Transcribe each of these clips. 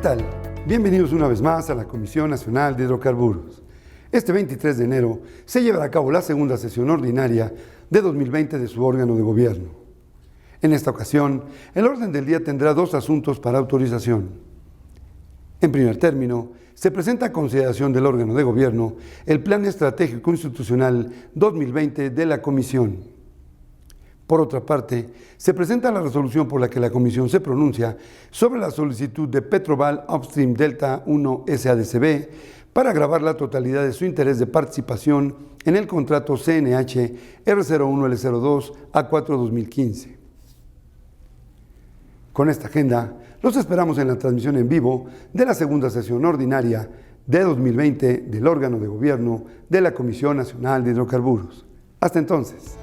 tal? Bienvenidos una vez más a la Comisión Nacional de Hidrocarburos. Este 23 de enero se llevará a cabo la segunda sesión ordinaria de 2020 de su órgano de gobierno. En esta ocasión, el orden del día tendrá dos asuntos para autorización. En primer término, se presenta a consideración del órgano de gobierno el Plan Estratégico Institucional 2020 de la Comisión. Por otra parte, se presenta la resolución por la que la Comisión se pronuncia sobre la solicitud de Petroval Upstream Delta 1 SADCB para gravar la totalidad de su interés de participación en el contrato CNH R01L02 A4 2015. Con esta agenda, los esperamos en la transmisión en vivo de la segunda sesión ordinaria de 2020 del órgano de gobierno de la Comisión Nacional de Hidrocarburos. Hasta entonces.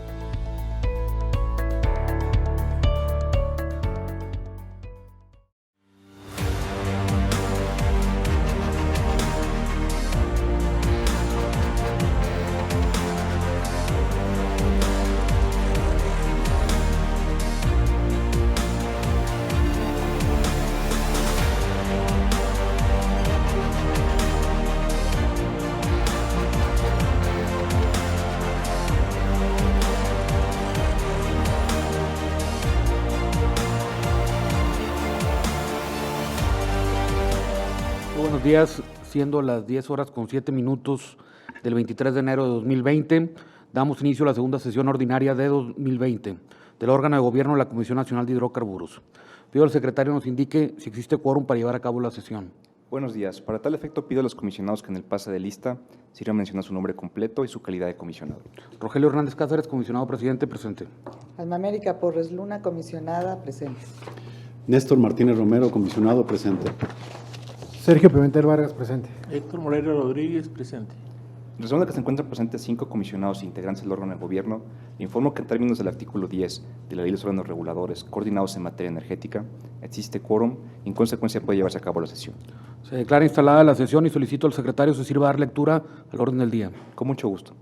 Buenos días, siendo las 10:07 del 23 de enero de 2020, damos inicio a la segunda sesión ordinaria de 2020 del órgano de gobierno de la Comisión Nacional de Hidrocarburos. Pido al secretario nos indique si existe quórum para llevar a cabo la sesión. Buenos días. Para tal efecto pido a los comisionados que en el pase de lista sirvan mencionar su nombre completo y su calidad de comisionado. Rogelio Hernández Cáceres, comisionado presidente, presente. Alma América Porres Luna, comisionada, presente. Néstor Martínez Romero, comisionado, presente. Sergio Pimentel Vargas, presente. Héctor Moreira Rodríguez, presente. Resulta que se encuentran presentes 5 comisionados integrantes del órgano de gobierno. Le informo que en términos del artículo 10 de la Ley de los Órganos Reguladores coordinados en materia energética, existe quórum y en consecuencia puede llevarse a cabo la sesión. Se declara instalada la sesión y solicito al secretario se sirva a dar lectura al orden del día. Con mucho gusto.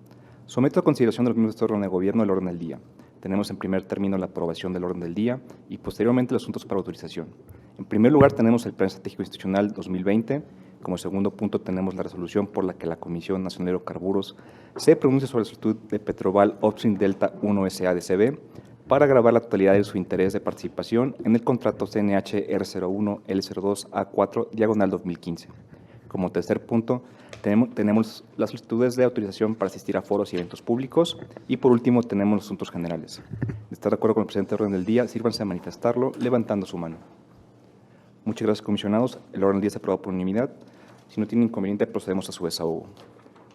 Someto a consideración de los miembros de este órgano de gobierno el orden del día. Tenemos en primer término la aprobación del orden del día y posteriormente los asuntos para autorización. En primer lugar tenemos el Plan Estratégico Institucional 2020. Como segundo punto tenemos la resolución por la que la Comisión Nacional de Hidrocarburos se pronuncia sobre la solicitud de Petroval Upstream Delta 1 SADCB para gravar la totalidad de su interés de participación en el contrato CNH R01L02 A4 diagonal 2015. Como tercer punto tenemos las solicitudes de autorización para asistir a foros y eventos públicos y por último tenemos los asuntos generales. De estar de acuerdo con el presente orden del día, sírvanse a manifestarlo levantando su mano. Muchas gracias, comisionados. El orden del día se aprobó por unanimidad. Si no tiene inconveniente, procedemos a su desahogo.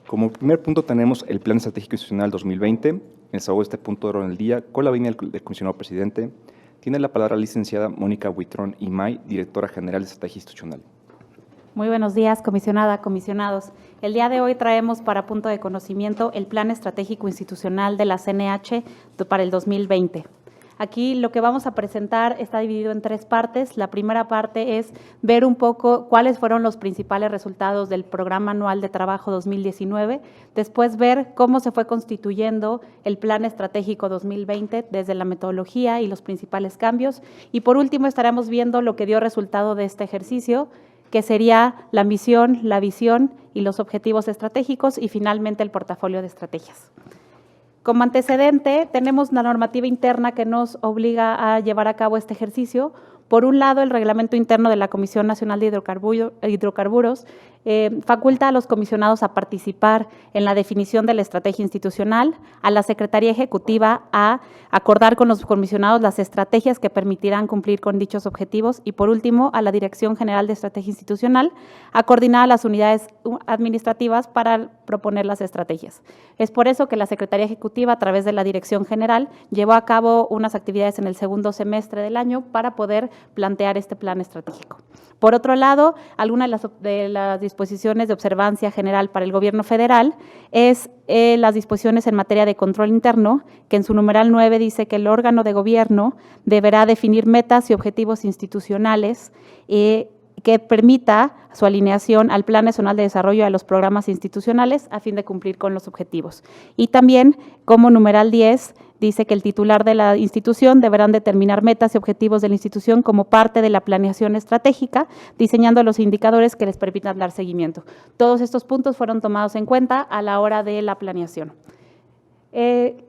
Como primer punto tenemos el Plan Estratégico Institucional 2020. En el desahogo de este punto de orden del día, con la venia del comisionado presidente, tiene la palabra la licenciada Mónica Huitrón Imay, directora general de Estrategia Institucional. Muy buenos días, comisionada, comisionados. El día de hoy traemos para punto de conocimiento el Plan Estratégico Institucional de la CNH para el 2020. Aquí lo que vamos a presentar está dividido en 3 partes. La primera parte es ver un poco cuáles fueron los principales resultados del Programa Anual de Trabajo 2019, después ver cómo se fue constituyendo el Plan Estratégico 2020 desde la metodología y los principales cambios, y por último estaremos viendo lo que dio resultado de este ejercicio, que sería la misión, la visión y los objetivos estratégicos y finalmente el portafolio de estrategias. Como antecedente, tenemos la normativa interna que nos obliga a llevar a cabo este ejercicio. Por un lado, el reglamento interno de la Comisión Nacional de Hidrocarburos faculta a los comisionados a participar en la definición de la estrategia institucional, a la Secretaría Ejecutiva a acordar con los comisionados las estrategias que permitirán cumplir con dichos objetivos y, por último, a la Dirección General de Estrategia Institucional a coordinar a las unidades administrativas para proponer las estrategias. Es por eso que la Secretaría Ejecutiva, a través de la Dirección General, llevó a cabo unas actividades en el segundo semestre del año para poder plantear este plan estratégico. Por otro lado, algunas de las disposiciones de observancia general para el Gobierno federal es las disposiciones en materia de control interno, que en su numeral 9 dice que el órgano de gobierno deberá definir metas y objetivos institucionales que permita su alineación al Plan Nacional de Desarrollo de los programas institucionales a fin de cumplir con los objetivos. Y también, como numeral 10, dice que el titular de la institución deberán determinar metas y objetivos de la institución como parte de la planeación estratégica, diseñando los indicadores que les permitan dar seguimiento. Todos estos puntos fueron tomados en cuenta a la hora de la planeación.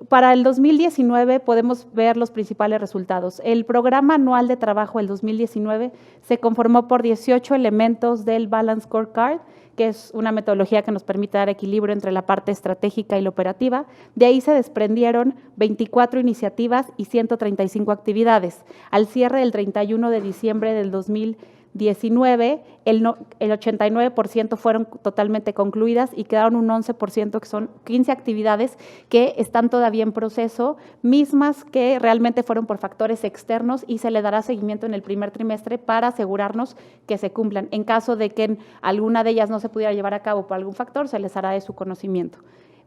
Para el 2019 podemos ver los principales resultados. El programa anual de trabajo del 2019 se conformó por 18 elementos del Balance Scorecard, que es una metodología que nos permite dar equilibrio entre la parte estratégica y la operativa. De ahí se desprendieron 24 iniciativas y 135 actividades. Al cierre del 31 de diciembre del 2019, el 89% fueron totalmente concluidas y quedaron un 11%, que son 15 actividades que están todavía en proceso, mismas que realmente fueron por factores externos y se le dará seguimiento en el primer trimestre para asegurarnos que se cumplan. En caso de que alguna de ellas no se pudiera llevar a cabo por algún factor, se les hará de su conocimiento.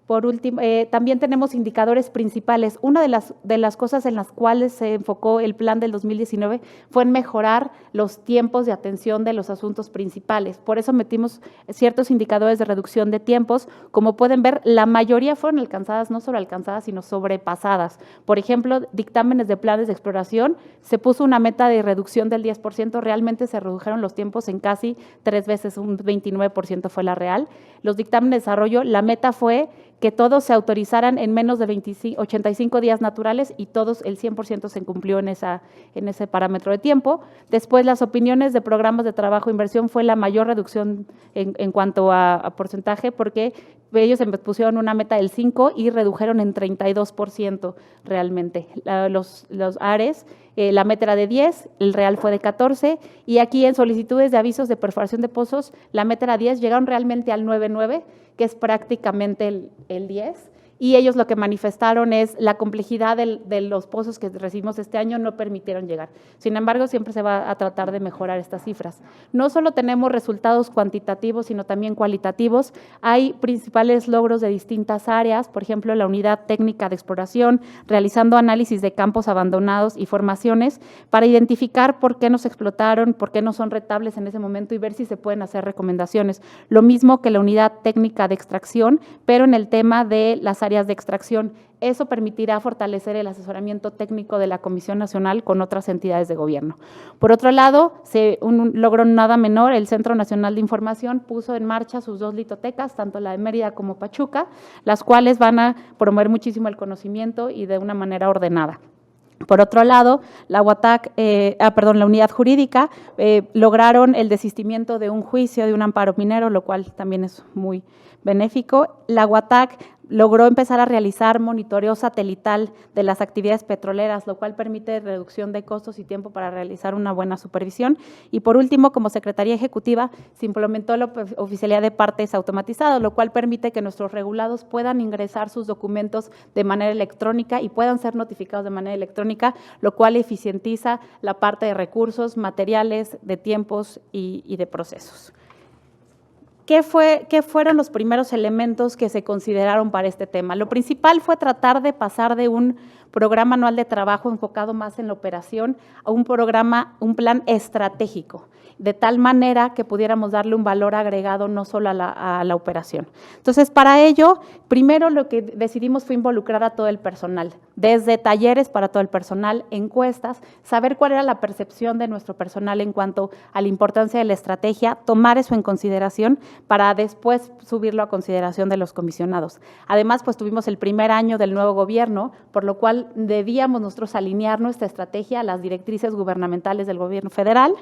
Por último, también tenemos indicadores principales. Una de las cosas en las cuales se enfocó el plan del 2019 fue en mejorar los tiempos de atención de los asuntos principales. Por eso metimos ciertos indicadores de reducción de tiempos. Como pueden ver, la mayoría fueron alcanzadas, no solo alcanzadas, sino sobrepasadas. Por ejemplo, dictámenes de planes de exploración, se puso una meta de reducción del 10%, realmente se redujeron los tiempos en casi 3 veces, un 29% fue la real. Los dictámenes de desarrollo, la meta fue que todos se autorizaran en menos de 85 días naturales y todos, el 100% se cumplió en ese parámetro de tiempo. Después, las opiniones de programas de trabajo e inversión fue la mayor reducción en cuanto a porcentaje, porque ellos pusieron una meta del 5 y redujeron en 32% realmente. Los ARES, la meta era de 10, el real fue de 14, y aquí en solicitudes de avisos de perforación de pozos, la meta era 10, llegaron realmente al 9.9, que es prácticamente el 10, y ellos lo que manifestaron es la complejidad de los pozos que recibimos este año no permitieron llegar. Sin embargo, siempre se va a tratar de mejorar estas cifras. No solo tenemos resultados cuantitativos, sino también cualitativos. Hay principales logros de distintas áreas, por ejemplo, la unidad técnica de exploración, realizando análisis de campos abandonados y formaciones para identificar por qué no se explotaron, por qué no son rentables en ese momento y ver si se pueden hacer recomendaciones. Lo mismo que la unidad técnica de extracción, pero en el tema de las áreas de extracción. Eso permitirá fortalecer el asesoramiento técnico de la Comisión Nacional con otras entidades de gobierno. Por otro lado, un logro nada menor, el Centro Nacional de Información puso en marcha sus 2 litotecas, tanto la de Mérida como Pachuca, las cuales van a promover muchísimo el conocimiento y de una manera ordenada. Por otro lado, la unidad jurídica lograron el desistimiento de un juicio de un amparo minero, lo cual también es muy benéfico. La UATAC logró empezar a realizar monitoreo satelital de las actividades petroleras, lo cual permite reducción de costos y tiempo para realizar una buena supervisión. Y por último, como Secretaría Ejecutiva, se implementó la oficialidad de partes automatizada, lo cual permite que nuestros regulados puedan ingresar sus documentos de manera electrónica y puedan ser notificados de manera electrónica, lo cual eficientiza la parte de recursos, materiales, de tiempos y de procesos. ¿Qué fueron los primeros elementos que se consideraron para este tema? Lo principal fue tratar de pasar de un programa anual de trabajo enfocado más en la operación a un plan estratégico, de tal manera que pudiéramos darle un valor agregado no solo a la operación. Entonces, para ello, primero lo que decidimos fue involucrar a todo el personal, desde talleres para todo el personal, encuestas, saber cuál era la percepción de nuestro personal en cuanto a la importancia de la estrategia, tomar eso en consideración para después subirlo a consideración de los comisionados. Además, pues tuvimos el primer año del nuevo gobierno, por lo cual debíamos nosotros alinear nuestra estrategia a las directrices gubernamentales del gobierno federal.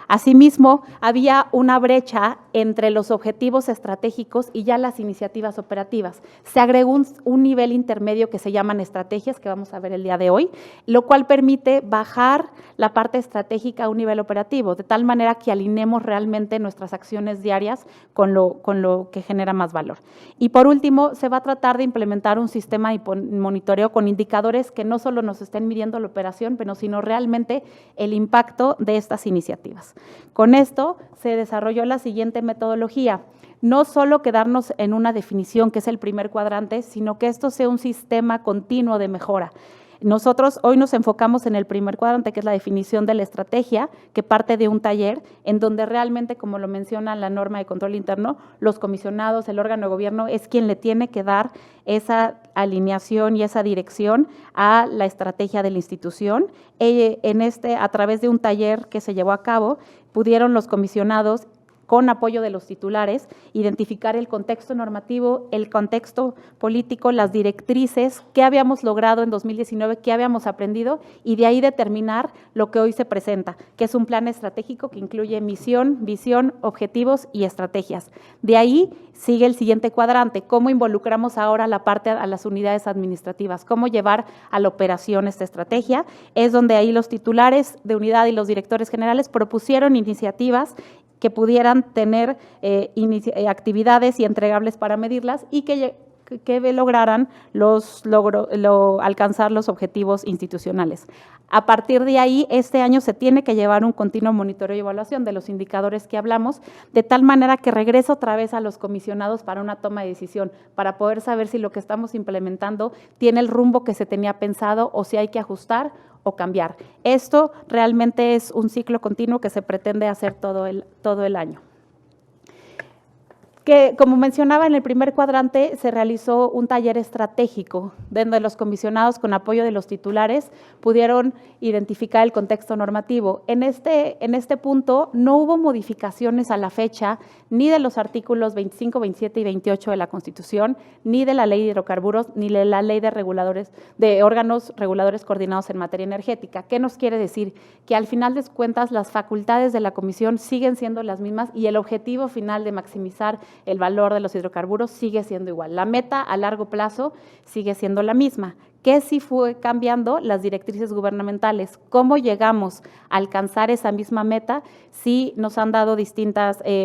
Asimismo, había una brecha entre los objetivos estratégicos y ya las iniciativas operativas. Se agregó un nivel intermedio que se llaman estrategias, que vamos a ver el día de hoy, lo cual permite bajar la parte estratégica a un nivel operativo, de tal manera que alineemos realmente nuestras acciones diarias con lo que genera más valor. Y por último, se va a tratar de implementar un sistema de monitoreo con indicadores que no solo nos estén midiendo la operación, pero sino realmente el impacto de estas iniciativas. Con esto se desarrolló la siguiente metodología. No solo quedarnos en una definición, que es el primer cuadrante, sino que esto sea un sistema continuo de mejora. Nosotros hoy nos enfocamos en el primer cuadrante, que es la definición de la estrategia, que parte de un taller en donde realmente, como lo menciona la norma de control interno, los comisionados, el órgano de gobierno, es quien le tiene que dar esa alineación y esa dirección a la estrategia de la institución. A través de un taller que se llevó a cabo, pudieron los comisionados, con apoyo de los titulares, identificar el contexto normativo, el contexto político, las directrices, qué habíamos logrado en 2019, qué habíamos aprendido, y de ahí determinar lo que hoy se presenta, que es un plan estratégico que incluye misión, visión, objetivos y estrategias. De ahí sigue el siguiente cuadrante, cómo involucramos ahora la parte a las unidades administrativas, cómo llevar a la operación esta estrategia. Es donde ahí los titulares de unidad y los directores generales propusieron iniciativas que pudieran tener actividades y entregables para medirlas y que lograran alcanzar los objetivos institucionales. A partir de ahí, este año se tiene que llevar un continuo monitoreo y evaluación de los indicadores que hablamos, de tal manera que regrese otra vez a los comisionados para una toma de decisión, para poder saber si lo que estamos implementando tiene el rumbo que se tenía pensado o si hay que ajustar o cambiar. Esto realmente es un ciclo continuo que se pretende hacer todo el año. Que, como mencionaba, en el primer cuadrante se realizó un taller estratégico, donde los comisionados, con apoyo de los titulares, pudieron identificar el contexto normativo. En este punto no hubo modificaciones a la fecha, ni de los artículos 25, 27 y 28 de la Constitución, ni de la Ley de Hidrocarburos, ni de la Ley de órganos reguladores coordinados en materia energética. ¿Qué nos quiere decir? Que al final de cuentas las facultades de la Comisión siguen siendo las mismas y el objetivo final de maximizar el valor de los hidrocarburos sigue siendo igual. La meta a largo plazo sigue siendo la misma. ¿Qué sí fue cambiando? Las directrices gubernamentales. ¿Cómo llegamos a alcanzar esa misma meta? Sí nos han dado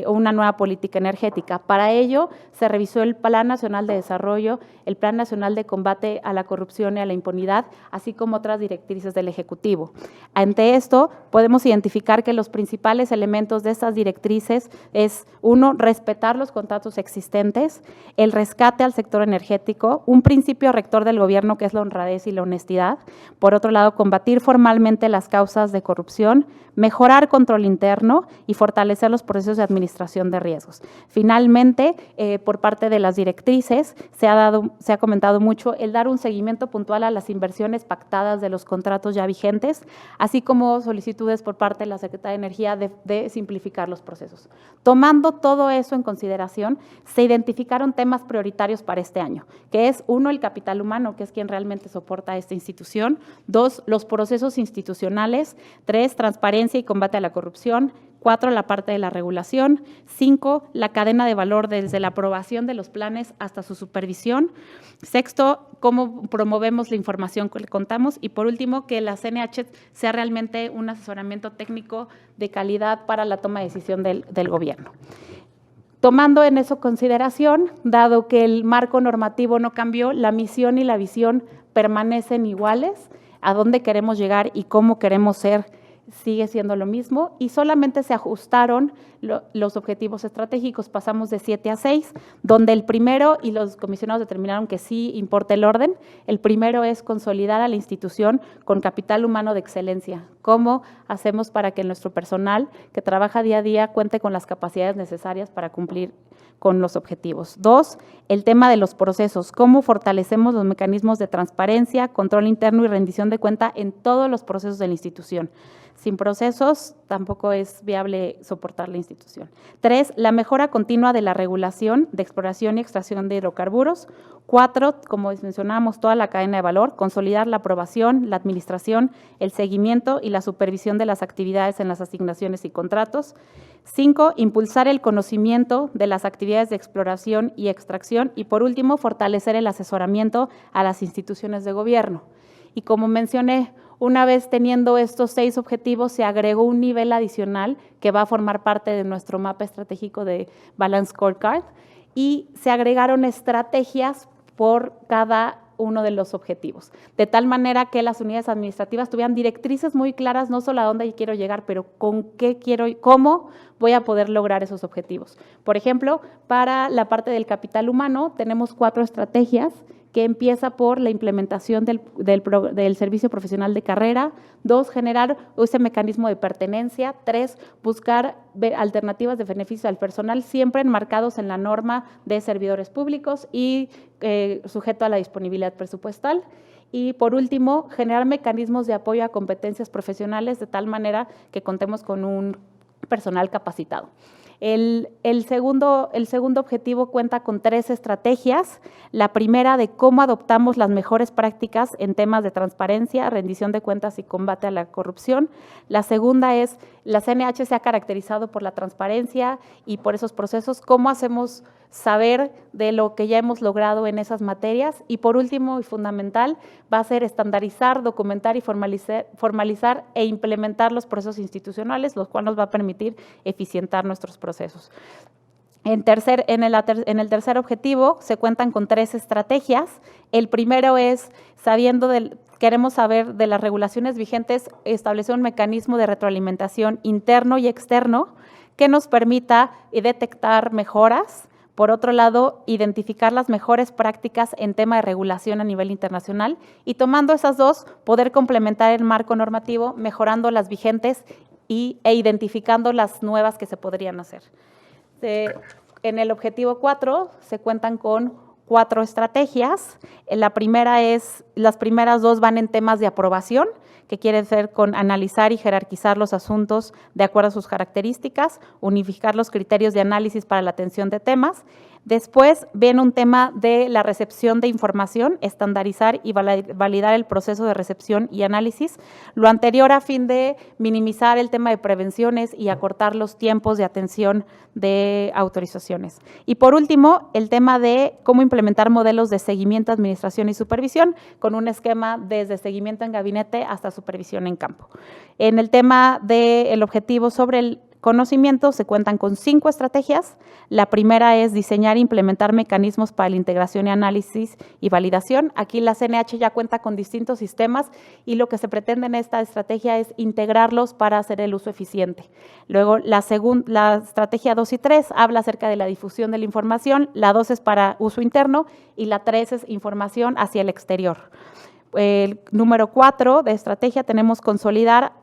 una nueva política energética. Para ello se revisó el Plan Nacional de Desarrollo, el Plan Nacional de Combate a la Corrupción y a la Impunidad, así como otras directrices del Ejecutivo. Ante esto, podemos identificar que los principales elementos de estas directrices es, 1, respetar los contratos existentes, el rescate al sector energético, un principio rector del gobierno que es la honradez y la honestidad. Por otro lado, combatir formalmente las causas de corrupción, mejorar control interno y fortalecer los procesos de administración de riesgos. Finalmente, por parte de las directrices, se ha comentado mucho el dar un seguimiento puntual a las inversiones pactadas de los contratos ya vigentes, así como solicitudes por parte de la Secretaría de Energía de simplificar los procesos. Tomando todo eso en consideración, se identificaron temas prioritarios para este año, que es, 1, el capital humano, que es quien realmente soporta esta institución; 2, los procesos institucionales; 3, transparencia y combate a la corrupción; 4, la parte de la regulación; 5, la cadena de valor desde la aprobación de los planes hasta su supervisión; 6, cómo promovemos la información que le contamos; y por último, que la CNH sea realmente un asesoramiento técnico de calidad para la toma de decisión del gobierno. Tomando en eso consideración, dado que el marco normativo no cambió, la misión y la visión permanecen iguales, a dónde queremos llegar y cómo queremos ser sigue siendo lo mismo, y solamente se ajustaron los objetivos estratégicos. Pasamos de 7 a 6, donde el primero, y los comisionados determinaron que sí importa el orden, el primero es consolidar a la institución con capital humano de excelencia. ¿Cómo hacemos para que nuestro personal que trabaja día a día cuente con las capacidades necesarias para cumplir con los objetivos? 2, el tema de los procesos, cómo fortalecemos los mecanismos de transparencia, control interno y rendición de cuenta en todos los procesos de la institución. Sin procesos tampoco es viable soportar la institución. 3, la mejora continua de la regulación de exploración y extracción de hidrocarburos. 4, como mencionábamos, toda la cadena de valor, consolidar la aprobación, la administración, el seguimiento y la supervisión de las actividades en las asignaciones y contratos. 5, impulsar el conocimiento de las actividades de exploración y extracción. Y por último, fortalecer el asesoramiento a las instituciones de gobierno. Y como mencioné, una vez teniendo estos 6 objetivos, se agregó un nivel adicional que va a formar parte de nuestro mapa estratégico de Balance Scorecard, y se agregaron estrategias por cada uno de los objetivos, de tal manera que las unidades administrativas tuvieran directrices muy claras, no solo a dónde quiero llegar, pero con qué quiero y cómo voy a poder lograr esos objetivos. Por ejemplo, para la parte del capital humano tenemos 4 estrategias que empieza por la implementación del servicio profesional de carrera. 2, generar ese mecanismo de pertenencia. 3, buscar alternativas de beneficio al personal, siempre enmarcados en la norma de servidores públicos y sujeto a la disponibilidad presupuestal. Y por último, generar mecanismos de apoyo a competencias profesionales de tal manera que contemos con un personal capacitado. El segundo objetivo cuenta con 3 estrategias. La primera, de cómo adoptamos las mejores prácticas en temas de transparencia, rendición de cuentas y combate a la corrupción. La segunda es, la CNH se ha caracterizado por la transparencia y por esos procesos, cómo hacemos saber de lo que ya hemos logrado en esas materias. Y por último y fundamental, va a ser estandarizar, documentar y formalizar e implementar los procesos institucionales, los cuales nos va a permitir eficientar nuestros procesos. En el tercer objetivo se cuentan con 3 estrategias. El primero es, queremos saber de las regulaciones vigentes, establecer un mecanismo de retroalimentación interno y externo que nos permita detectar mejoras. Por otro lado, identificar las mejores prácticas en tema de regulación a nivel internacional y tomando esas 2, poder complementar el marco normativo, mejorando las vigentes e identificando las nuevas que se podrían hacer. En el objetivo 4 se cuentan con 4 estrategias. La primera las primeras 2 van en temas de aprobación, que quiere decir con analizar y jerarquizar los asuntos de acuerdo a sus características, unificar los criterios de análisis para la atención de temas. Después viene un tema de la recepción de información, estandarizar y validar el proceso de recepción y análisis. Lo anterior a fin de minimizar el tema de prevenciones y acortar los tiempos de atención de autorizaciones. Y por último, el tema de cómo implementar modelos de seguimiento, administración y supervisión con un esquema desde seguimiento en gabinete hasta supervisión en campo. En el tema del objetivo sobre el conocimiento se cuentan con 5 estrategias. La primera es diseñar e implementar mecanismos para la integración y análisis y validación. Aquí la CNH ya cuenta con distintos sistemas y lo que se pretende en esta estrategia es integrarlos para hacer el uso eficiente. Luego, la estrategia 2 y 3 habla acerca de la difusión de la información. La 2 es para uso interno y la 3 es información hacia el exterior. El número 4 de estrategia tenemos consolidar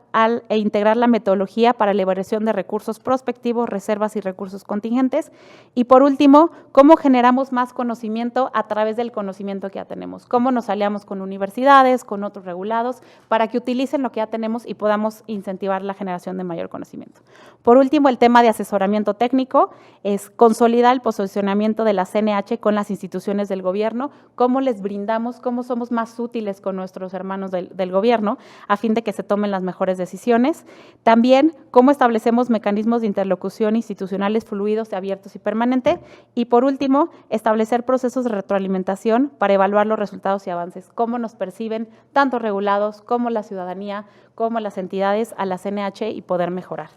e integrar la metodología para la evaluación de recursos prospectivos, reservas y recursos contingentes. Y por último, cómo generamos más conocimiento a través del conocimiento que ya tenemos. Cómo nos aliamos con universidades, con otros regulados, para que utilicen lo que ya tenemos y podamos incentivar la generación de mayor conocimiento. Por último, el tema de asesoramiento técnico es consolidar el posicionamiento de la CNH con las instituciones del gobierno, cómo les brindamos, cómo somos más útiles con nuestros hermanos del gobierno, a fin de que se tomen las mejores decisiones. También, cómo establecemos mecanismos de interlocución institucionales fluidos, abiertos y permanentes. Y por último, establecer procesos de retroalimentación para evaluar los resultados y avances, cómo nos perciben tanto regulados como la ciudadanía, como las entidades a la CNH y poder mejorar.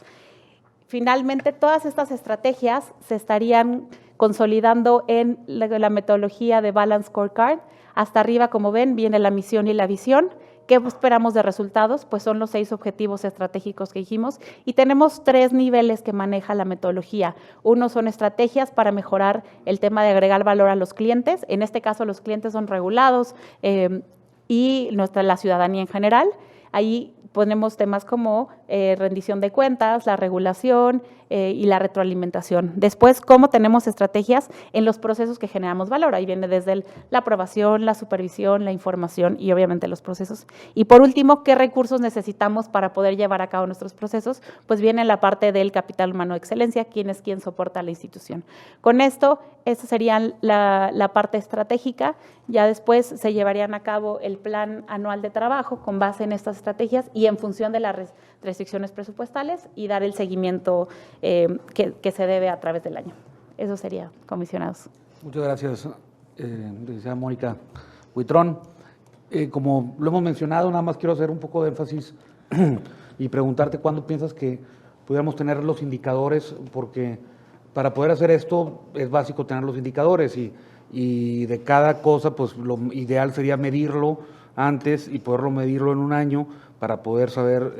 Finalmente, todas estas estrategias se estarían consolidando en la metodología de Balance Scorecard. Hasta arriba, como ven, viene la misión y la visión. ¿Qué esperamos de resultados? Pues son los 6 objetivos estratégicos que dijimos y tenemos 3 niveles que maneja la metodología. Uno son estrategias para mejorar el tema de agregar valor a los clientes. En este caso, los clientes son regulados y la ciudadanía en general. Ahí ponemos temas como rendición de cuentas, la regulación y la retroalimentación. Después, cómo tenemos estrategias en los procesos que generamos valor. Ahí viene desde la aprobación, la supervisión, la información y obviamente los procesos. Y por último, ¿qué recursos necesitamos para poder llevar a cabo nuestros procesos? Pues viene la parte del capital humano de excelencia, quién es quien soporta la institución. Con esto, esa sería la parte estratégica. Ya después se llevarían a cabo el plan anual de trabajo con base en estas estrategias y en función de las restricciones presupuestales y dar el seguimiento que se debe a través del año. Eso sería, comisionados. Muchas gracias, licenciada Mónica Huitrón. Como lo hemos mencionado, nada más quiero hacer un poco de énfasis y preguntarte cuándo piensas que pudiéramos tener los indicadores, porque para poder hacer esto es básico tener los indicadores y de cada cosa, pues lo ideal sería medirlo antes y poderlo medirlo en un año para poder saber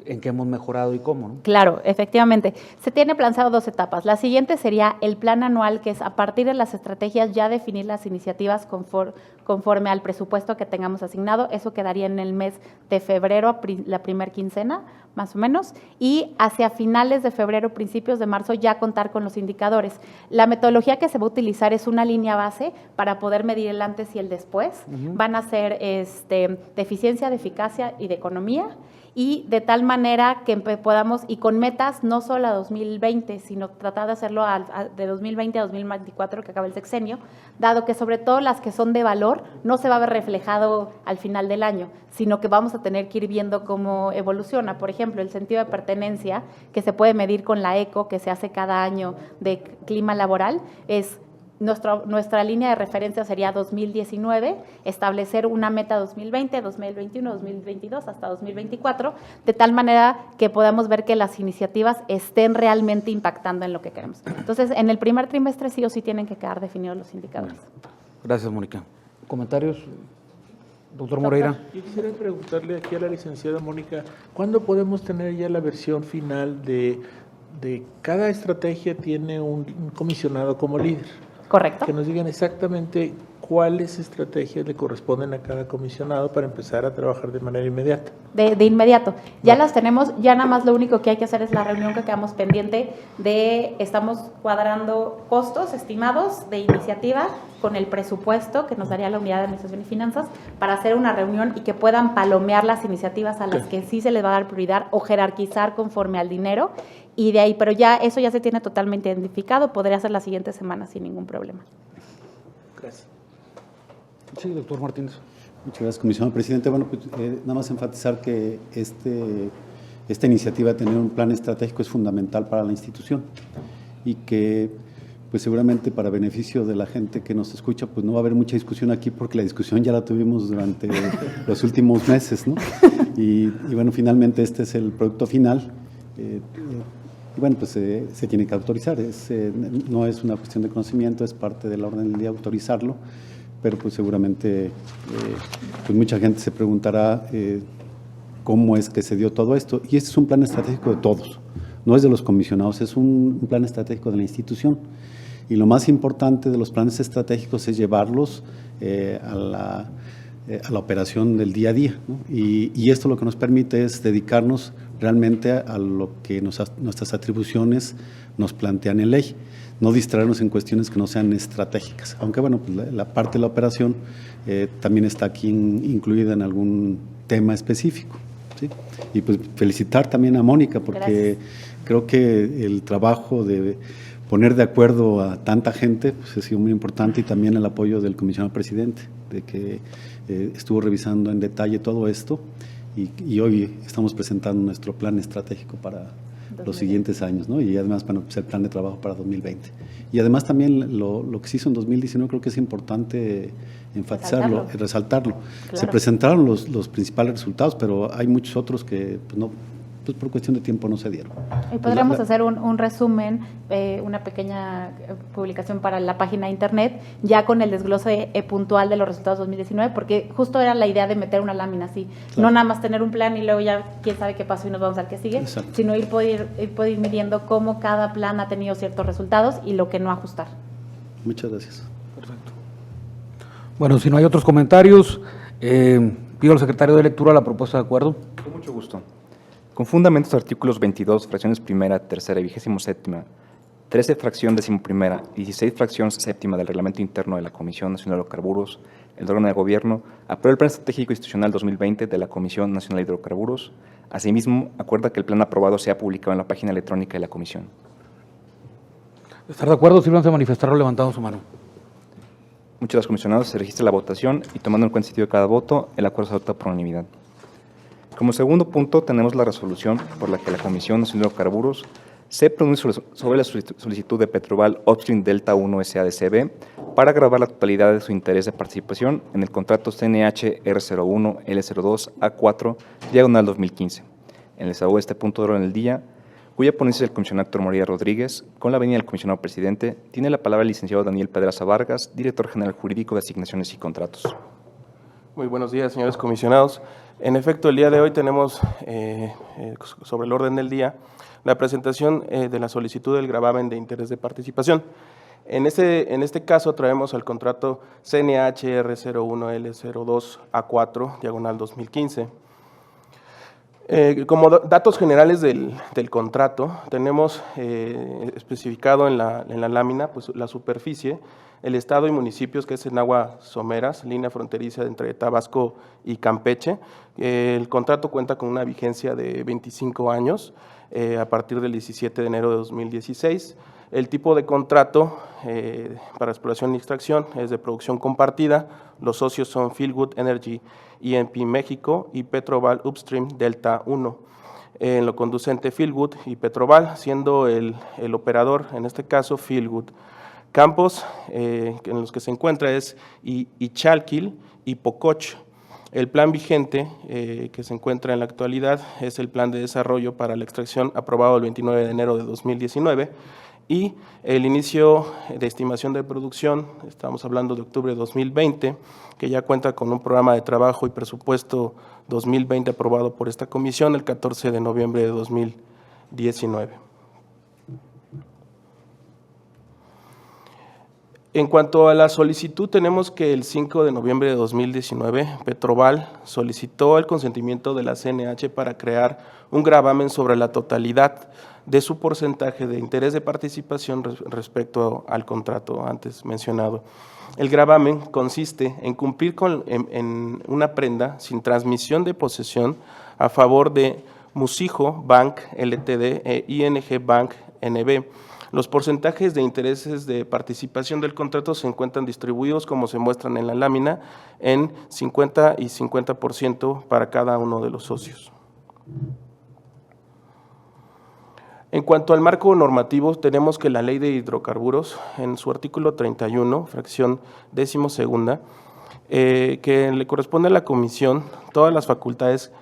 en qué hemos mejorado y cómo, ¿no? Claro, efectivamente. Se tiene planteado 2 etapas. La siguiente sería el plan anual, que es a partir de las estrategias ya definir las iniciativas conforme al presupuesto que tengamos asignado. Eso quedaría en el mes de febrero, la primer quincena, más o menos, y hacia finales de febrero, principios de marzo, ya contar con los indicadores. La metodología que se va a utilizar es una línea base para poder medir el antes y el después. Van a ser de eficiencia, de eficacia y de economía, y de tal manera que podamos, y con metas no solo a 2020, sino tratar de hacerlo de 2020 a 2024, que acaba el sexenio, dado que sobre todo las que son de valor no se va a ver reflejado al final del año, sino que vamos a tener que ir viendo cómo evoluciona. Por ejemplo, el sentido de pertenencia, que se puede medir con la ECO, que se hace cada año de clima laboral, es nuestra línea de referencia sería 2019, establecer una meta 2020, 2021, 2022 hasta 2024, de tal manera que podamos ver que las iniciativas estén realmente impactando en lo que queremos. Entonces, en el primer trimestre sí o sí tienen que quedar definidos los indicadores. Gracias, Mónica. ¿Comentarios? Doctor Moreira. Yo quisiera preguntarle aquí a la licenciada Mónica, ¿cuándo podemos tener ya la versión final de cada estrategia tiene un comisionado como líder? ¿Correcto? Que nos digan exactamente cuáles estrategias le corresponden a cada comisionado para empezar a trabajar de manera inmediata. De inmediato. Ya las tenemos, ya nada más lo único que hay que hacer es la reunión que quedamos pendiente estamos cuadrando costos estimados de iniciativa con el presupuesto que nos daría la Unidad de Administración y Finanzas para hacer una reunión y que puedan palomear las iniciativas a las que sí se les va a dar prioridad o jerarquizar conforme al dinero. Y de ahí, pero ya eso ya se tiene totalmente identificado, podría ser la siguiente semana sin ningún problema. Gracias. Sí, doctor Martínez. Muchas gracias, comisionado presidente. Bueno, pues nada más enfatizar que esta iniciativa de tener un plan estratégico es fundamental para la institución y que pues seguramente para beneficio de la gente que nos escucha, pues no va a haber mucha discusión aquí porque la discusión ya la tuvimos durante los últimos meses, ¿no? Y bueno, finalmente este es el producto final. Y bueno, pues se tiene que autorizar, no es una cuestión de conocimiento, es parte de la orden del día autorizarlo, pero pues seguramente pues mucha gente se preguntará cómo es que se dio todo esto, y este es un plan estratégico de todos, no es de los comisionados, es un plan estratégico de la institución, y lo más importante de los planes estratégicos es llevarlos a la operación del día a día, ¿no? Y esto lo que nos permite es dedicarnos realmente a lo que nuestras atribuciones nos plantean en ley, no distraernos en cuestiones que no sean estratégicas, aunque bueno, pues la parte de la operación también está aquí incluida en algún tema específico, ¿sí? Y pues felicitar también a Mónica porque creo que el trabajo de poner de acuerdo a tanta gente pues, ha sido muy importante, y también el apoyo del comisionado presidente, de que estuvo revisando en detalle todo esto, y hoy estamos presentando nuestro plan estratégico para los siguientes años, ¿no? Y además, bueno, pues el plan de trabajo para 2020. Y además también lo que se hizo en 2019 creo que es importante enfatizarlo, resaltarlo. Claro. Se presentaron los principales resultados, pero hay muchos otros que pues no, pues por cuestión de tiempo no se dieron. Y podríamos hacer un resumen, una pequeña publicación para la página de internet, ya con el desglose puntual de los resultados 2019, porque justo era la idea de meter una lámina así, claro. No nada más tener un plan y luego ya quién sabe qué pasó y nos vamos al que sigue, exacto. Sino poder ir midiendo cómo cada plan ha tenido ciertos resultados y lo que no ajustar. Muchas gracias. Perfecto. Bueno, si no hay otros comentarios, pido al secretario de lectura la propuesta de acuerdo. Con mucho gusto. Con fundamentos artículos 22, fracciones primera, tercera y 27ª, 13 fracción 11ª y 16 fracción 7ª del Reglamento Interno de la Comisión Nacional de Hidrocarburos, el órgano de gobierno, aprueba el Plan Estratégico Institucional 2020 de la Comisión Nacional de Hidrocarburos. Asimismo, acuerda que el plan aprobado sea publicado en la página electrónica de la Comisión. ¿Estar de acuerdo? Sírvanse a manifestarlo levantando su mano. Muchas gracias, comisionados. Se registra la votación y, tomando en cuenta el sentido de cada voto, el acuerdo se adopta por unanimidad. Como segundo punto, tenemos la resolución por la que la Comisión Nacional de Hidrocarburos se pronuncia sobre la solicitud de Petroval Upstream Delta 1 S.A.D.C.B. para gravar la totalidad de su interés de participación en el contrato CNH R01 L02 A4 diagonal 2015. En el desahogo de este punto de orden del día, cuya ponencia es el comisionado Héctor Moreira Rodríguez, con la venia del comisionado presidente, tiene la palabra el licenciado Daniel Pedraza Vargas, director general jurídico de asignaciones y contratos. Muy buenos días, señores comisionados. En efecto, el día de hoy tenemos sobre el orden del día la presentación de la solicitud del gravamen de interés de participación. En este caso traemos el contrato CNHR01L02A4, diagonal 2015. Como datos generales del contrato, tenemos especificado en la lámina pues, la superficie, el estado y municipios, que es en aguas someras, línea fronteriza entre Tabasco y Campeche. El contrato cuenta con una vigencia de 25 años a partir del 17 de enero de 2016. El tipo de contrato para exploración y extracción es de producción compartida. Los socios son Fieldwood Energy E&P México y Petroval Upstream Delta 1. En lo conducente Fieldwood y Petroval, siendo el operador, en este caso Fieldwood. Campos en los que se encuentra es Ichalkil y Pococh. El plan vigente que se encuentra en la actualidad es el plan de desarrollo para la extracción aprobado el 29 de enero de 2019 y el inicio de estimación de producción, estamos hablando de octubre de 2020, que ya cuenta con un programa de trabajo y presupuesto 2020 aprobado por esta comisión el 14 de noviembre de 2019. En cuanto a la solicitud, tenemos que el 5 de noviembre de 2019, Petroval solicitó el consentimiento de la CNH para crear un gravamen sobre la totalidad de su porcentaje de interés de participación respecto al contrato antes mencionado. El gravamen consiste en cumplir en una prenda sin transmisión de posesión a favor de Musijo Bank Ltd. E ING Bank NB. Los porcentajes de intereses de participación del contrato se encuentran distribuidos, como se muestran en la lámina, en 50 y 50% para cada uno de los socios. En cuanto al marco normativo, tenemos que la Ley de Hidrocarburos, en su artículo 31, fracción 12ª, que le corresponde a la Comisión todas las facultades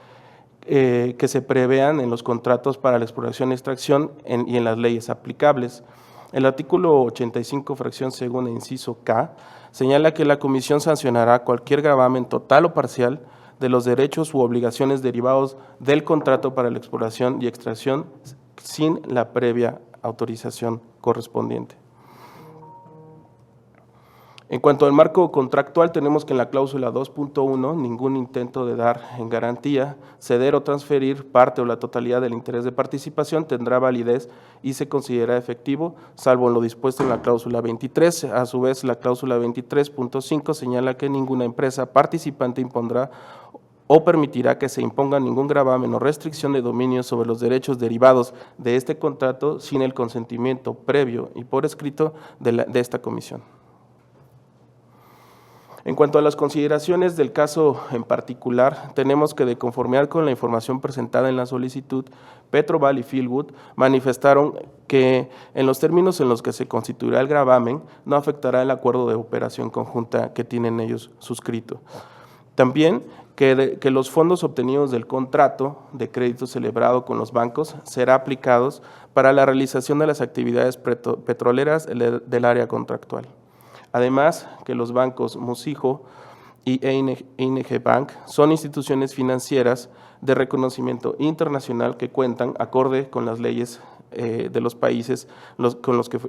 que se prevean en los contratos para la exploración y extracción y en las leyes aplicables. El artículo 85, fracción segunda, inciso K, señala que la Comisión sancionará cualquier gravamen total o parcial de los derechos u obligaciones derivados del contrato para la exploración y extracción sin la previa autorización correspondiente. En cuanto al marco contractual, tenemos que en la cláusula 2.1 ningún intento de dar en garantía, ceder o transferir parte o la totalidad del interés de participación tendrá validez y se considera efectivo, salvo en lo dispuesto en la cláusula 23. A su vez, la cláusula 23.5 señala que ninguna empresa participante impondrá o permitirá que se imponga ningún gravamen o restricción de dominio sobre los derechos derivados de este contrato sin el consentimiento previo y por escrito de esta comisión. En cuanto a las consideraciones del caso en particular, tenemos que de conformidad con la información presentada en la solicitud, Petroval y Fieldwood manifestaron que en los términos en los que se constituirá el gravamen no afectará el acuerdo de operación conjunta que tienen ellos suscrito. También que los fondos obtenidos del contrato de crédito celebrado con los bancos será aplicados para la realización de las actividades petroleras del área contractual. Además, que los bancos Musijo y ING Bank son instituciones financieras de reconocimiento internacional que cuentan acorde con las leyes de los países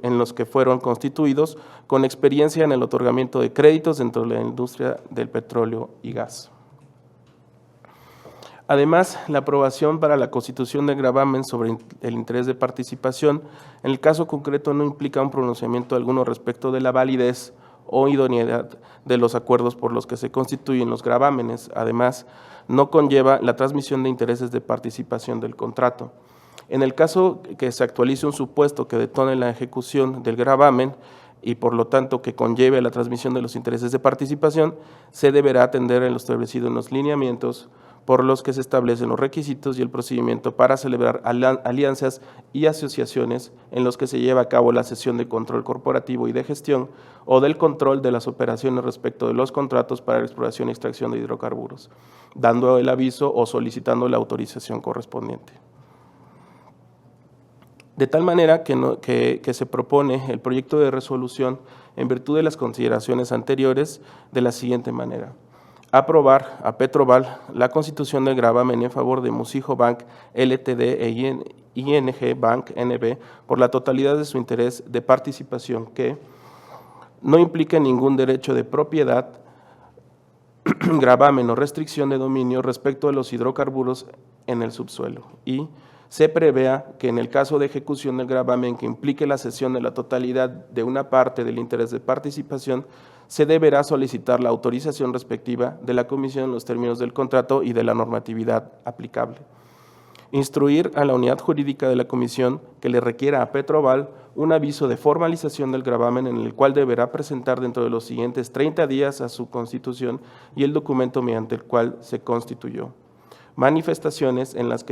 en los que fueron constituidos, con experiencia en el otorgamiento de créditos dentro de la industria del petróleo y gas. Además, la aprobación para la constitución del gravamen sobre el interés de participación, en el caso concreto no implica un pronunciamiento alguno respecto de la validez o idoneidad de los acuerdos por los que se constituyen los gravámenes. Además, no conlleva la transmisión de intereses de participación del contrato. En el caso que se actualice un supuesto que detone la ejecución del gravamen y por lo tanto que conlleve la transmisión de los intereses de participación, se deberá atender en lo establecido en los lineamientos por los que se establecen los requisitos y el procedimiento para celebrar alianzas y asociaciones en los que se lleva a cabo la sesión de control corporativo y de gestión o del control de las operaciones respecto de los contratos para la exploración y extracción de hidrocarburos, dando el aviso o solicitando la autorización correspondiente. De tal manera que se propone el proyecto de resolución en virtud de las consideraciones anteriores de la siguiente manera. aprobar a Petroval la constitución del gravamen en favor de Musijo Bank Ltd. e ING Bank NB por la totalidad de su interés de participación que no implique ningún derecho de propiedad, gravamen o restricción de dominio respecto de los hidrocarburos en el subsuelo, y se prevea que en el caso de ejecución del gravamen que implique la cesión de la totalidad de una parte del interés de participación, se deberá solicitar la autorización respectiva de la Comisión en los términos del contrato y de la normatividad aplicable. Instruir a la unidad jurídica de la Comisión que le requiera a Petroval un aviso de formalización del gravamen en el cual deberá presentar dentro de los siguientes 30 días a su constitución y el documento mediante el cual se constituyó. Manifestaciones en las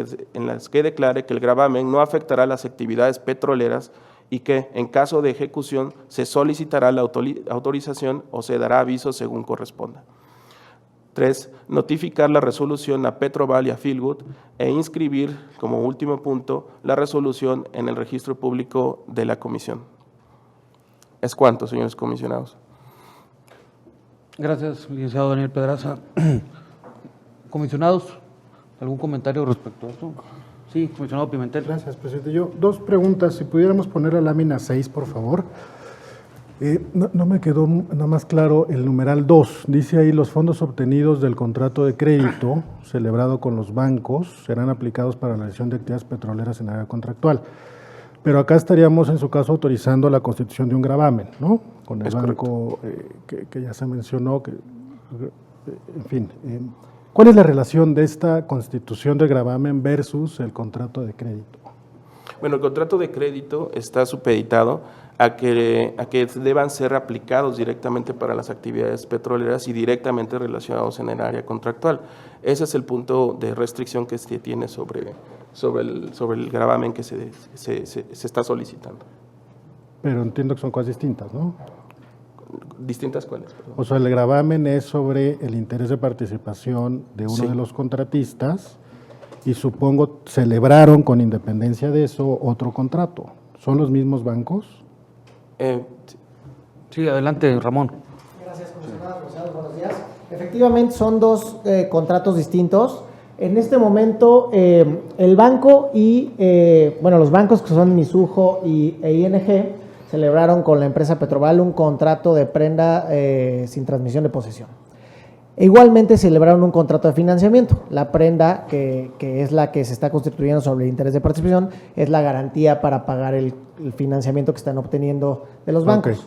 que declare que el gravamen no afectará las actividades petroleras y que, en caso de ejecución, se solicitará la autorización o se dará aviso según corresponda. 3. Notificar la resolución a Petroval y a Fieldwood e inscribir, como último punto, la resolución en el registro público de la Comisión. ¿Es cuánto, señores comisionados? Gracias, licenciado Daniel Pedraza. Comisionados, ¿algún comentario respecto a esto? Sí, comisionado Pimentel. Gracias, presidente. Yo, dos preguntas. Si pudiéramos poner la lámina 6, por favor. No me quedó nada más claro el numeral 2. Dice ahí: los fondos obtenidos del contrato de crédito celebrado con los bancos serán aplicados para la realización de actividades petroleras en área contractual. Pero acá estaríamos, en su caso, autorizando la constitución de un gravamen, ¿no? Con el banco que ya se mencionó, en fin. ¿Cuál es la relación de esta constitución de gravamen versus el contrato de crédito? Bueno, el contrato de crédito está supeditado a que deban ser aplicados directamente para las actividades petroleras y directamente relacionados en el área contractual. Ese es el punto de restricción que se tiene sobre el gravamen que se está solicitando. Pero entiendo que son cosas distintas, ¿no? ¿Distintas cuáles? Perdón. O sea, el gravamen es sobre el interés de participación de uno de los contratistas y supongo celebraron, con independencia de eso, otro contrato. ¿Son los mismos bancos? Sí, adelante, Ramón. Gracias, comisionado. Buenos días. Efectivamente, son dos contratos distintos. En este momento, el banco y, los bancos que son Mizuho e ING celebraron con la empresa Petroval un contrato de prenda sin transmisión de posesión. E igualmente celebraron un contrato de financiamiento. La prenda, que es la que se está constituyendo sobre el interés de participación, es la garantía para pagar el financiamiento que están obteniendo de los bancos. Okay.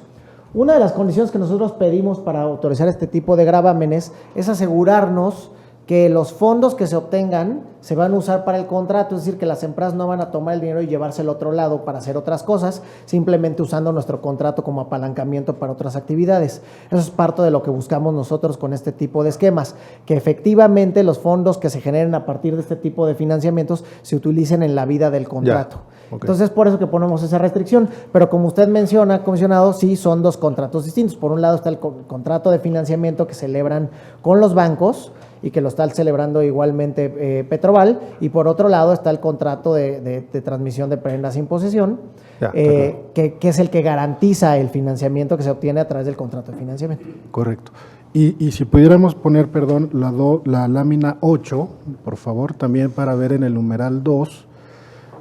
Una de las condiciones que nosotros pedimos para autorizar este tipo de gravámenes es asegurarnos que los fondos que se obtengan se van a usar para el contrato, es decir, que las empresas no van a tomar el dinero y llevarse al otro lado para hacer otras cosas, simplemente usando nuestro contrato como apalancamiento para otras actividades. Eso es parte de lo que buscamos nosotros con este tipo de esquemas, que efectivamente los fondos que se generen a partir de este tipo de financiamientos se utilicen en la vida del contrato. Okay. Entonces, por eso que ponemos esa restricción, pero como usted menciona, comisionado, sí son dos contratos distintos. Por un lado está el contrato de financiamiento que celebran con los bancos y que lo está celebrando igualmente Petroval, y por otro lado está el contrato de transmisión de prenda sin posesión, que es el que garantiza el financiamiento que se obtiene a través del contrato de financiamiento. Correcto. Y si pudiéramos poner, perdón, la lámina 8, por favor, también para ver en el numeral 2,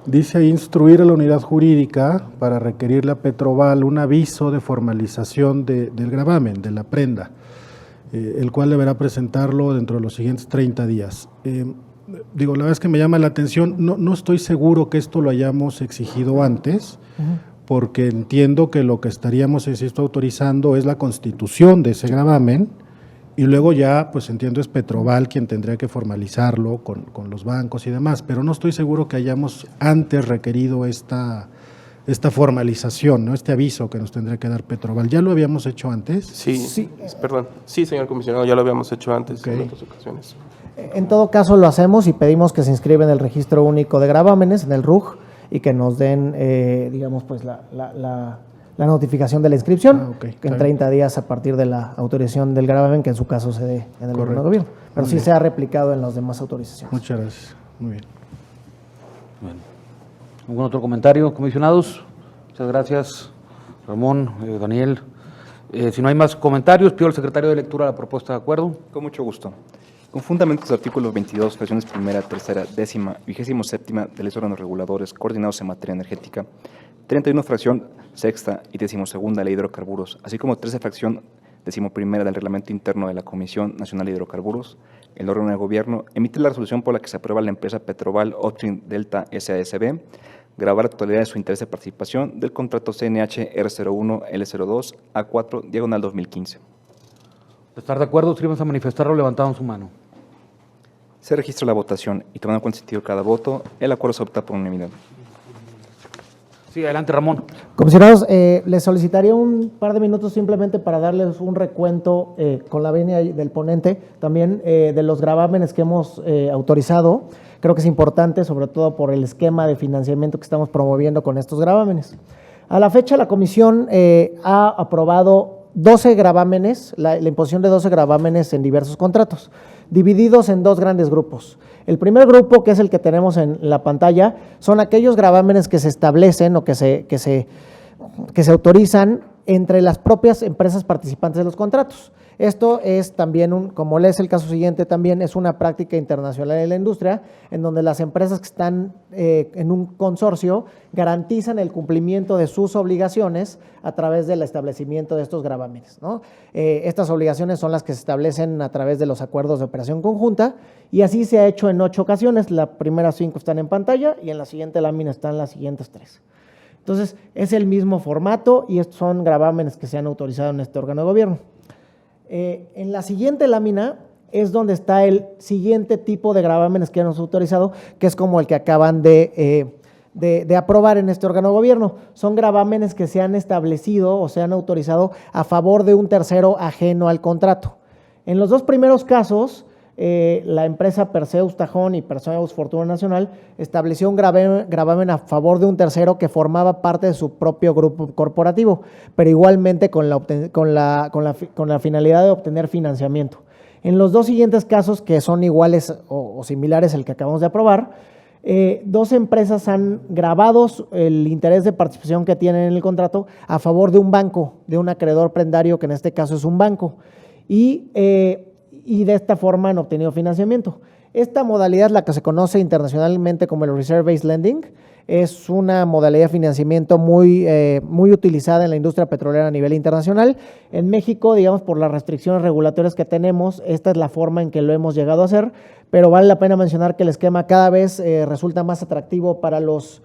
dice ahí: instruir a la unidad jurídica para requerirle a Petroval un aviso de formalización del gravamen, de la prenda, el cual deberá presentarlo dentro de los siguientes 30 días. La verdad es que me llama la atención, no estoy seguro que esto lo hayamos exigido antes, porque entiendo que lo que estaríamos, insisto, autorizando es la constitución de ese gravamen, y luego ya, pues entiendo, es Petroval quien tendría que formalizarlo con los bancos y demás, pero no estoy seguro que hayamos antes requerido esta formalización, ¿no? Este aviso que nos tendría que dar Petroval. ¿Ya lo habíamos hecho antes? Sí, perdón. Sí, señor comisionado, ya lo habíamos hecho antes en otras ocasiones. En todo caso lo hacemos y pedimos que se inscriba en el Registro Único de Gravámenes, en el RUG, y que nos den, la notificación de la inscripción, que en 30 días a partir de la autorización del gravamen, que en su caso se dé en el gobierno. Pero sí se ha replicado en las demás autorizaciones. Muchas gracias. Muy bien. Bueno. ¿Algún otro comentario, comisionados? Muchas gracias, Ramón, Daniel. Si no hay más comentarios, pido al secretario de lectura la propuesta de acuerdo. Con mucho gusto. Con fundamentos del artículo 22, fracciones primera, tercera, décima y 27ª de los órganos reguladores coordinados en materia energética, 31 fracción sexta y 12ª Ley de Hidrocarburos, así como 13 fracción 11ª del Reglamento Interno de la Comisión Nacional de Hidrocarburos, el órgano de gobierno emite la resolución por la que se aprueba la empresa Petroval Upstream Delta S.A.S.B. grabar la totalidad de su interés de participación del contrato CNH R01 L02 A4 diagonal 2015. De estar de acuerdo, escríbanse a manifestarlo levantando su mano. Se registra la votación y tomando en cuenta el sentido de cada voto, el acuerdo se opta por unanimidad. Sí, adelante, Ramón. Comisionados, les solicitaría un par de minutos simplemente para darles un recuento con la venia del ponente, también de los gravámenes que hemos autorizado. Creo que es importante, sobre todo por el esquema de financiamiento que estamos promoviendo con estos gravámenes. A la fecha, la comisión ha aprobado 12 gravámenes, la imposición de 12 gravámenes en diversos contratos, divididos en dos grandes grupos. El primer grupo, que es el que tenemos en la pantalla, son aquellos gravámenes que se establecen o que se autorizan entre las propias empresas participantes de los contratos. Esto es también, como es el caso siguiente, también es una práctica internacional en la industria, en donde las empresas que están en un consorcio garantizan el cumplimiento de sus obligaciones a través del establecimiento de estos gravámenes, ¿no? Estas obligaciones son las que se establecen a través de los acuerdos de operación conjunta, y así se ha hecho en 8 ocasiones. Las primeras 5 están en pantalla y en la siguiente lámina están las siguientes 3. Entonces, es el mismo formato y estos son gravámenes que se han autorizado en este órgano de gobierno. En la siguiente lámina es donde está el siguiente tipo de gravámenes que hemos autorizado, que es como el que acaban de aprobar en este órgano de gobierno. Son gravámenes que se han establecido o se han autorizado a favor de un tercero ajeno al contrato. En los dos primeros casos, la empresa Perseus Tajón y Perseus Fortuna Nacional estableció un gravamen a favor de un tercero que formaba parte de su propio grupo corporativo, pero igualmente con la finalidad de obtener financiamiento. En los dos siguientes casos, que son iguales o similares al que acabamos de aprobar, 2 empresas han gravado el interés de participación que tienen en el contrato a favor de un banco, de un acreedor prendario, que en este caso es un banco, y de esta forma han obtenido financiamiento. Esta modalidad, la que se conoce internacionalmente como el Reserve-Based Lending, es una modalidad de financiamiento muy utilizada en la industria petrolera a nivel internacional. En México, digamos, por las restricciones regulatorias que tenemos, esta es la forma en que lo hemos llegado a hacer, pero vale la pena mencionar que el esquema cada vez resulta más atractivo para los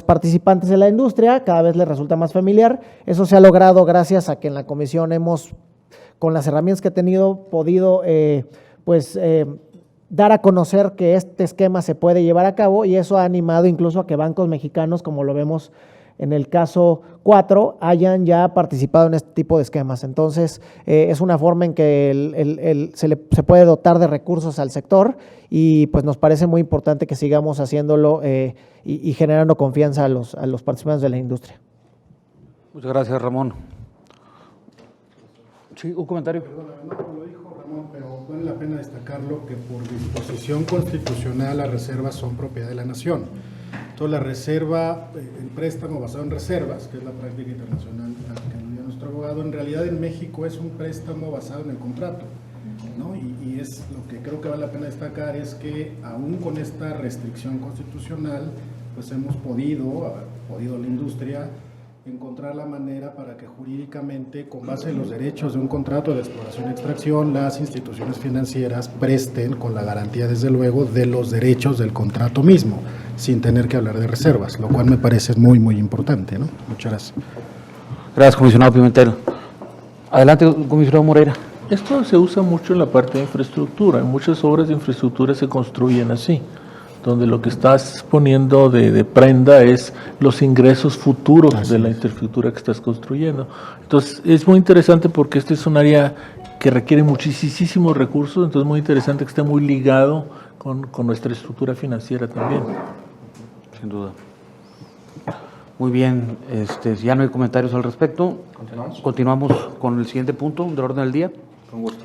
participantes de la industria, cada vez les resulta más familiar. Eso se ha logrado gracias a que en la comisión hemos, con las herramientas que he tenido, podido dar a conocer que este esquema se puede llevar a cabo, y eso ha animado incluso a que bancos mexicanos, como lo vemos en el caso 4, hayan ya participado en este tipo de esquemas. Entonces, es una forma en que se puede dotar de recursos al sector, y pues nos parece muy importante que sigamos haciéndolo y generando confianza a los participantes de la industria. Muchas gracias, Ramón. Sí, un comentario. Perdón, no lo dijo Ramón, pero vale la pena destacarlo que por disposición constitucional las reservas son propiedad de la nación. Entonces la reserva, el préstamo basado en reservas, que es la práctica internacional a la que aludió nuestro abogado, en realidad en México es un préstamo basado en el contrato, ¿no? Y es lo que creo que vale la pena destacar, es que aún con esta restricción constitucional, pues hemos podido la industria encontrar la manera para que jurídicamente, con base en los derechos de un contrato de exploración y extracción, las instituciones financieras presten con la garantía, desde luego, de los derechos del contrato mismo, sin tener que hablar de reservas, lo cual me parece muy, muy importante, ¿no? Muchas gracias. Gracias, comisionado Pimentel. Adelante, comisionado Moreira. Esto se usa mucho en la parte de infraestructura. Muchas obras de infraestructura se construyen así, donde lo que estás poniendo de prenda es los ingresos futuros de la infraestructura que estás construyendo. Entonces, es muy interesante porque este es un área que requiere muchísimos recursos, entonces es muy interesante que esté muy ligado con nuestra estructura financiera también. Sin duda. Muy bien, si ya no hay comentarios al respecto, continuamos con el siguiente punto del orden del día. Con gusto.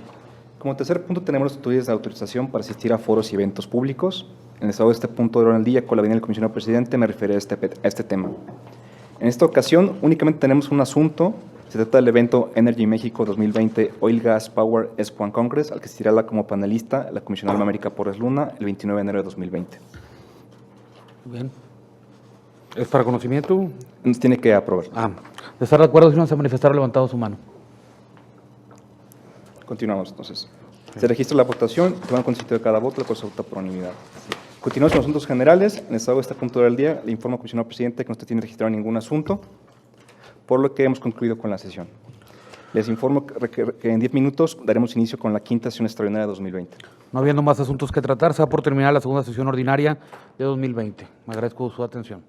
Como tercer punto tenemos los estudios de autorización para asistir a foros y eventos públicos. En el estado de este punto del orden del día, con la venia del comisionado presidente, me referiré a este tema. En esta ocasión únicamente tenemos un asunto Se trata del evento Energy México 2020 Oil Gas Power Expo and Congress, al que asistirá como panelista la comisionada Alma América Porras Luna el 29 de enero de 2020. Bien. ¿Es para conocimiento? Nos tiene que aprobar. De estar de acuerdo, si no se manifestará levantado su mano. Continuamos entonces. Se registra la votación, toman concepto de cada voto, la cual se vota por unanimidad. Continuamos con los asuntos generales. En el estado de este punto del día, le informo al comisionado presidente que no se tiene registrado ningún asunto, por lo que hemos concluido con la sesión. Les informo que en 10 minutos daremos inicio con la quinta sesión extraordinaria de 2020. No habiendo más asuntos que tratar, se da por terminar la segunda sesión ordinaria de 2020. Me agradezco su atención.